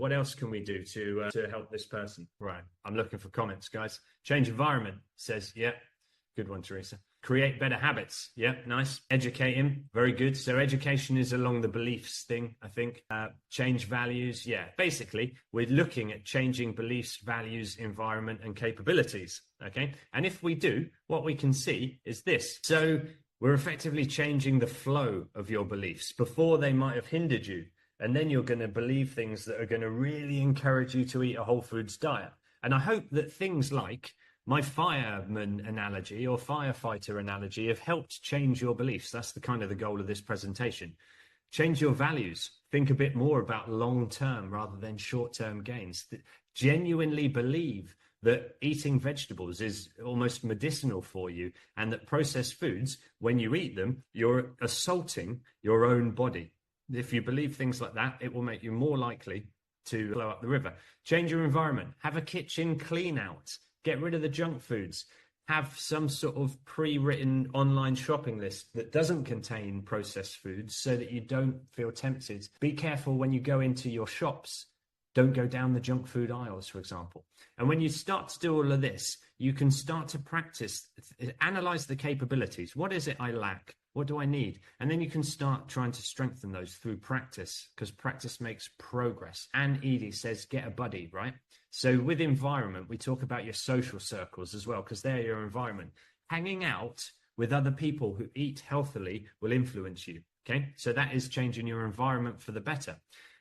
What else can we do to help this person? Right. I'm looking for comments, guys. Change environment says, yeah, good one, Teresa. Create better habits. Yeah, nice. Educate him. Very good. So education is along the beliefs thing, I think. Change values. Yeah, basically, we're looking at changing beliefs, values, environment, and capabilities. Okay. And if we do, what we can see is this. So we're effectively changing the flow of your beliefs. Before, they might have hindered you. And then you're going to believe things that are going to really encourage you to eat a whole foods diet. And I hope that things like my fireman analogy or firefighter analogy have helped change your beliefs. That's the kind of the goal of this presentation. Change your values. Think a bit more about long-term rather than short-term gains. Genuinely believe that eating vegetables is almost medicinal for you, and that processed foods, when you eat them, you're assaulting your own body. If you believe things like that, it will make you more likely to flow up the river. Change your environment. Have a kitchen clean out. Get rid of the junk foods. Have some sort of pre-written online shopping list that doesn't contain processed foods so that you don't feel tempted. Be careful when you go into your shops. Don't go down the junk food aisles, for example. And when you start to do all of this, you can start to practice, analyze the capabilities. What is it I lack? What do I need? And then you can start trying to strengthen those through practice, because practice makes progress. Anne Edie says, get a buddy, right? So with environment, we talk about your social circles as well, because they're your environment. Hanging out with other people who eat healthily will influence you, okay? So that is changing your environment for the better.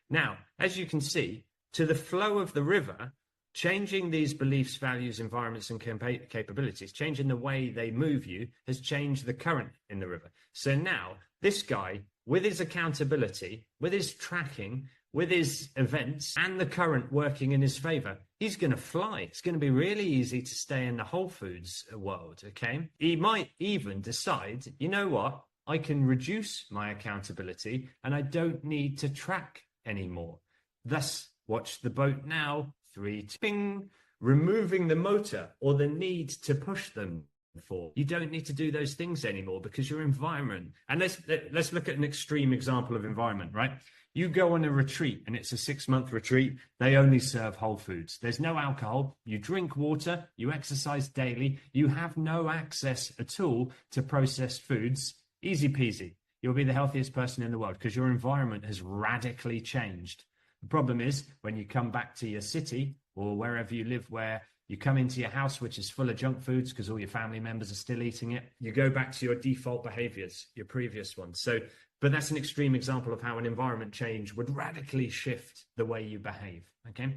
Now, as you can see, to the flow of the river, changing these beliefs, values, environments, and capabilities, changing the way they move you, has changed the current in the river. So now this guy, with his accountability, with his tracking, with his events, and the current working in his favor, he's going to fly. It's going to be really easy to stay in the Whole Foods world, okay? He might even decide, you know what? I can reduce my accountability and I don't need to track anymore. Thus, watch the boat now. 3, ping, removing the motor or the need to push them forward. You don't need to do those things anymore because your environment, and let's look at an extreme example of environment, right? You go on a retreat and it's a 6-month retreat. They only serve whole foods. There's no alcohol. You drink water. You exercise daily. You have no access at all to processed foods. Easy peasy. You'll be the healthiest person in the world because your environment has radically changed. The problem is when you come back to your city or wherever you live, where you come into your house, which is full of junk foods because all your family members are still eating it, you go back to your default behaviors, your previous ones. So, but that's an extreme example of how an environment change would radically shift the way you behave. Okay.